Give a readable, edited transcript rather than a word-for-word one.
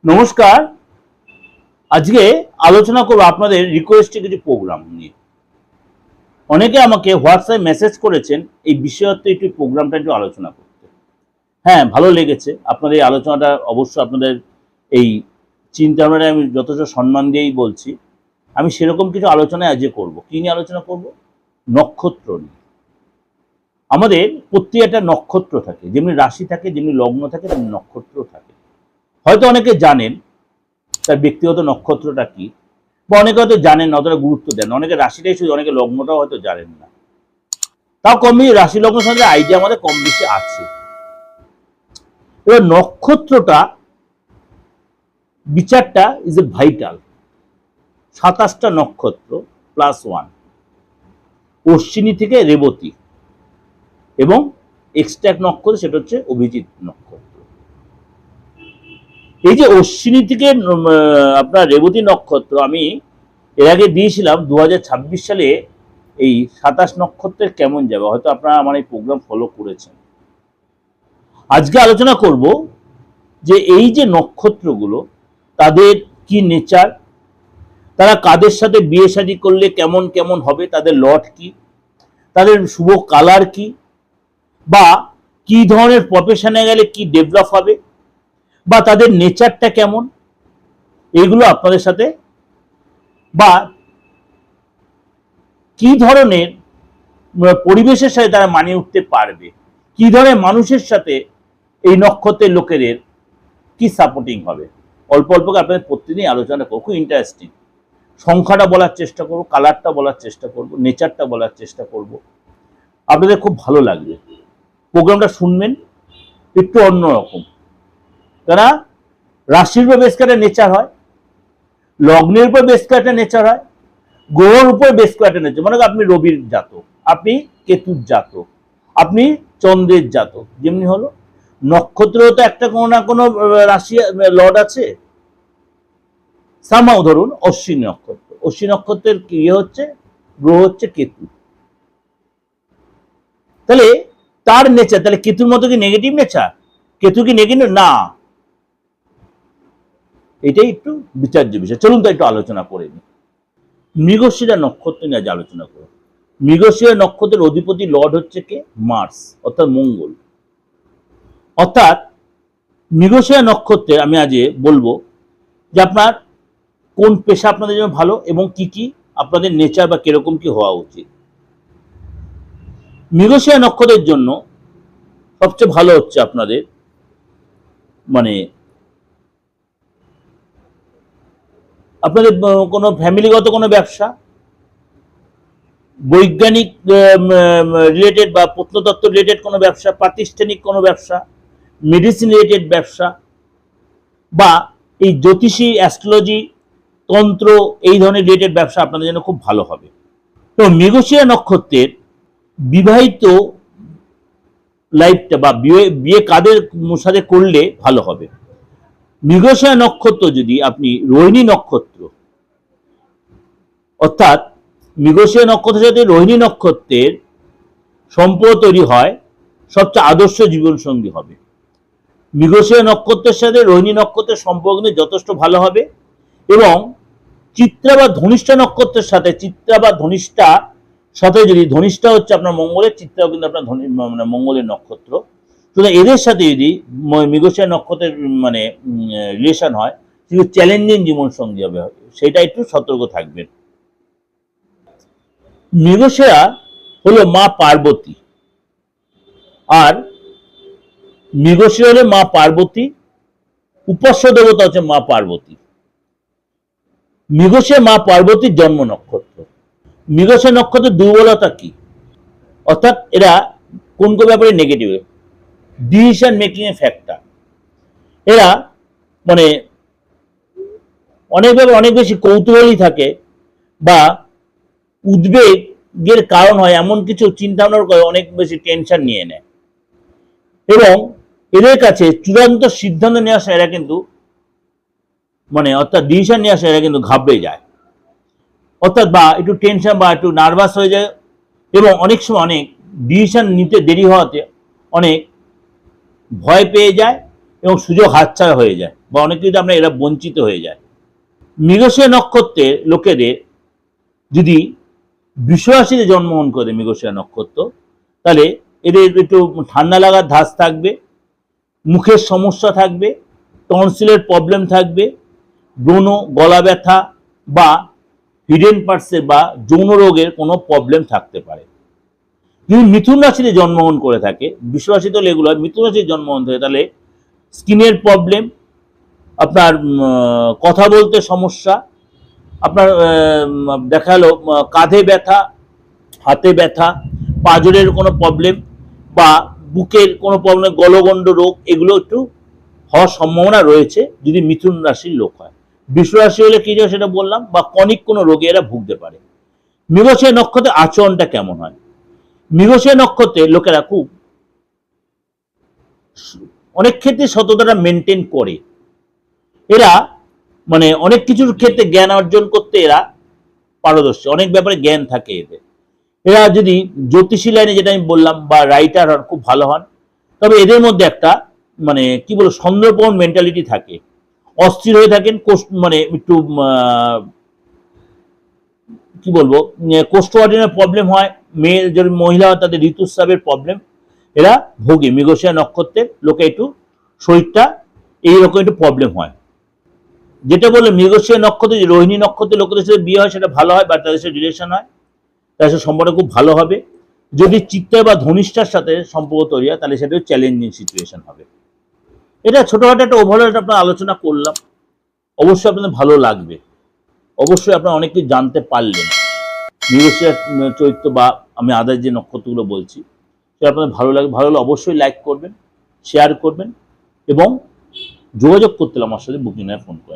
নমস্কার। আজকে আলোচনা করব আপনাদের রিকোয়েস্টে কিছু প্রোগ্রাম নিয়ে। অনেকে আমাকে হোয়াটসঅ্যাপে মেসেজ করেছেন এই বিষয়ত্ব একটু প্রোগ্রামটা একটু আলোচনা করতে। হ্যাঁ, ভালো লেগেছে আপনাদের এই আলোচনাটা। অবশ্য আপনাদের এই চিন্তাভাবনাটা আমি যথেষ্ট সম্মান দিয়েই বলছি। আমি সেরকম কিছু আলোচনায় আজকে করব। কী নিয়ে আলোচনা করব? নক্ষত্র নিয়ে। আমাদের প্রত্যেকটা নক্ষত্র থাকে, যেমনি রাশি থাকে, যেমনি লগ্ন থাকে, তেমনি নক্ষত্র থাকে। হয়তো অনেকে জানেন তার ব্যক্তিগত নক্ষত্রটা কি, বা অনেকে হয়তো জানেন না, অতটা গুরুত্ব দেন না। অনেকে রাশিটাই শুধু, অনেকে লগ্নটাও হয়তো জানেন না। তাও কম বেশি রাশি লগ্ন সঙ্গে আইডিয়া আমাদের কম বেশি আছে। এবার নক্ষত্রটা বিচারটা ইজ এ ভাইটাল। 27টা নক্ষত্র +1, অশ্বিনী থেকে রেবতী, এবং এক্সট্রা এক নক্ষত্র, সেটা হচ্ছে অভিজিৎ নক্ষত্র। এই যে অশ্বিনী থেকে আপনার রেবতী নক্ষত্র আমি এর আগে দিয়েছিলাম 2026 সালে এই 27 নক্ষত্রের কেমন যাবে। হয়তো আপনারা আমার এই প্রোগ্রাম ফলো করেছেন। আজকে আলোচনা করব যে এই যে নক্ষত্রগুলো, তাদের কি নেচার, তারা কাদের সাথে বিয়ে শাদী করলে কেমন কেমন হবে, তাদের লট কি, তাদের শুভ কালার কি, বা কি ধরনের প্রফেশনে গেলে কি ডেভেলপ হবে, বা তাদের নেচারটা কেমন, এগুলো আপনাদের সাথে, বা কি ধরনের পরিবেশের সাথে তারা মানিয়ে উঠতে পারবে, কি ধরনের মানুষের সাথে এই নক্ষত্রের লোকেদের কি সাপোর্টিং হবে, অল্প অল্প করে আপনাদের প্রতিদিনই আলোচনা করবো। খুব ইন্টারেস্টিং। সংখ্যাটা বলার চেষ্টা করবো, কালারটা বলার চেষ্টা করবো, নেচারটা বলার চেষ্টা করব। আপনাদের খুব ভালো লাগবে। প্রোগ্রামটা শুনবেন, একটু অন্যরকম। তারা রাশির উপর বেশ করে নেচার হয়, লগ্নের উপর বেশ করে একটা নেচার হয়, গ্রহর উপর বেশ করে একটা নেচার। মনে করেন আপনি রবির জাতক, আপনি কেতুর জাতক, আপনি চন্দ্রের জাতক। যেমনি হলো নক্ষত্রেও তো একটা কোনো না কোনো রাশি লর্ড আছে। সামাও ধরুন অশ্বিনী নক্ষত্র, অশ্বিনী নক্ষত্রের ইয়ে হচ্ছে গ্রহ হচ্ছে কেতু। তাহলে তার নেচার, তাহলে কেতুর মতো কি নেগেটিভ নেচার? কেতু কি নেগেটিভ? না, এটাই একটু বিচার্য বিষয়। চলুন তো একটু আলোচনা করে নিই। মৃগশিরা নক্ষত্র নিয়ে আজ আলোচনা করব। মৃগশিরা নক্ষত্রের অধিপতি লর্ড হচ্ছে কে? মার্স, অর্থাৎ মঙ্গল। অর্থাৎ মৃগশিরা নক্ষত্রে আমি আজ বলবো যে আপনার কোন পেশা আপনাদের জন্য ভালো, এবং কি কি আপনাদের নেচার বা কিরকম কি হওয়া উচিত। মৃগশিরা নক্ষত্রের জন্য সবচেয়ে ভালো হচ্ছে আপনাদের আপনাদের কোনো ফ্যামিলিগত কোনো ব্যবসা, বৈজ্ঞানিক রিলেটেড বা প্রত্নতত্ত্ব রিলেটেড কোনো ব্যবসা, প্রাতিষ্ঠানিক কোনো ব্যবসা, মেডিসিন রিলেটেড ব্যবসা, বা এই জ্যোতিষী, অ্যাস্ট্রোলজি, তন্ত্র, এই ধরনের রিলেটেড ব্যবসা আপনাদের জন্য খুব ভালো হবে। তো মৃগশিরা নক্ষত্রের বিবাহিত লাইফটা বা বিয়ে কাদের সাথে করলে ভালো হবে। মৃগশিরা নক্ষত্র যদি আপনি রোহিণী নক্ষত্র, অর্থাৎ মৃগশিরা নক্ষত্রের সাথে রোহিণী নক্ষত্রের সম্পর্ক তৈরি হয়, সবচেয়ে আদর্শ জীবনসঙ্গী হবে। মৃগশিরা নক্ষত্রের সাথে রোহিণী নক্ষত্রের সম্পর্ক যথেষ্ট ভালো হবে। এবং চিত্রা বা ধনিষ্ঠা নক্ষত্রের সাথে, চিত্রা বা ধনিষ্ঠা সাথে যদি, ধনিষ্ঠা হচ্ছে আপনার মঙ্গলের, চিত্রাও কিন্তু আপনার মঙ্গলের নক্ষত্র, সুতরাং এদের সাথে যদি মৃগশিরা নক্ষত্রের রিলেশন হয়, কিন্তু চ্যালেঞ্জিং জীবনসঙ্গী হবে, সেটা একটু সতর্ক থাকবেন। মৃগশিরা হলো মা পার্বতী, আর মৃগশিরা হলো মা পার্বতী, উপাস্য দেবতা হচ্ছে মা পার্বতী। মৃগশিরা মা পার্বতীর জন্ম নক্ষত্র। মৃগশিরা নক্ষত্রের দুর্বলতা কি? অর্থাৎ এরা কোন কোন ব্যাপারে নেগেটিভ, ডিসিশন মেকিং এ ফ্যাক্টর। এরা অনেকভাবে অনেক বেশি কৌতূহলী থাকে, বা উদ্বেগের কারণ হয় এমন কিছু চিন্তা ভাবনার করে অনেক বেশি টেনশন নিয়ে নেয়, এবং এদের কাছে চূড়ান্ত সিদ্ধান্ত নিয়ে আসা এরা কিন্তু অর্থাৎ ডিসিশন নিয়ে আসা এরা কিন্তু ঘাবড়ে যায়, অর্থাৎ বা একটু টেনশন বা একটু নার্ভাস হয়ে যায়, এবং অনেক সময় অনেক ডিসিশন নিতে দেরি হওয়াতে অনেক ভয় পেয়ে যায় এবং সুযোগ হাতছাড়া হয়ে যায়। বা অনেক কিছু আমরা এরা বঞ্চিত হয়ে যায়। মৃগশিরা নক্ষত্রের লোকেদের যদি বৃষরাশিতে জন্মগ্রহণ করে মৃগশিরা নক্ষত্র, তাহলে এদের একটু ঠান্ডা লাগার ধাঁচ থাকবে, মুখের সমস্যা থাকবে, টনসিলের প্রবলেম থাকবে, ব্রণ, গলা ব্যথা বা হিডেন পার্টসের বা যৌন রোগের কোনো প্রবলেম থাকতে পারে। যদি মিথুন রাশিতে জন্মগ্রহণ করে থাকে, বৃষ রাশি তো এগুলো হয়, মিথুন রাশিতে জন্মগ্রহণ থাকে, তাহলে স্কিনের প্রবলেম, আপনার কথা বলতে সমস্যা, আপনার দেখা গেল কাঁধে ব্যথা, হাতে ব্যথা, পাঁজরের কোনো প্রবলেম বা বুকের কোনো প্রবলেম, গলগণ্ড রোগ, এগুলো একটু হওয়ার সম্ভাবনা রয়েছে যদি মিথুন রাশির লোক হয়। বৃষ রাশি হলে কি হয় সেটা বললাম, বা কনিক কোনো রোগে এরা ভুগতে পারে। মৃগশিরা নক্ষত্রের আচরণটা কেমন হয়? মৃগশিরা নক্ষত্রের লোকেরা খুব অনেক ক্ষেত্রে সততাটা মেনটেন করে। এরা মানে অনেক কিছুর ক্ষেত্রে জ্ঞান অর্জন করতে এরা পারদর্শী, অনেক ব্যাপারে জ্ঞান থাকে এদের। এরা যদি জ্যোতিষী লাইনে, যেটা আমি বললাম, বা রাইটার হন, খুব ভালো হন। তবে এদের মধ্যে একটা মানে কি বলবো, সন্দেহপ্রবণ মেন্টালিটি থাকে, অস্থির হয়ে থাকেন, মানে একটু কি বলবো, কোষ্ঠকাঠিন্যের প্রবলেম হয়, মেয়ে যদি মহিলা হয় তাদের ঋতুস্রাবের প্রবলেম এরা ভোগে। মৃগশিরা নক্ষত্রের লোকে একটু শরীরটা এইরকম একটু প্রবলেম হয়। যেটা বললে মৃগশিরা নক্ষত্রে, যে রোহিণী নক্ষত্রের লোকেদের সাথে বিয়ে হয় সেটা ভালো হয়, বা তাদের সাথে রিলেশন হয়, তাদের সাথে সম্পর্ক খুব ভালো হবে। যদি চিত্রা বা ধনিষ্ঠার সাথে সম্পর্ক তৈরি হয় তাহলে সেটা চ্যালেঞ্জিং সিচুয়েশন হবে। এটা ছোটখাটো একটা ওভারঅল আপনার আলোচনা করলাম, অবশ্যই আপনাদের ভালো লাগবে, অবশ্যই আপনারা অনেক কিছু জানতে পারলেন মৃগশিরা চরিত্র বা আমি আদার যে নক্ষত্রগুলো বলছি সেটা আপনাদের ভালো লাগে। ভালো হলে অবশ্যই লাইক করবেন, শেয়ার করবেন এবং যোগাযোগ করতে আমার সাথে বুকিং ফোন করে।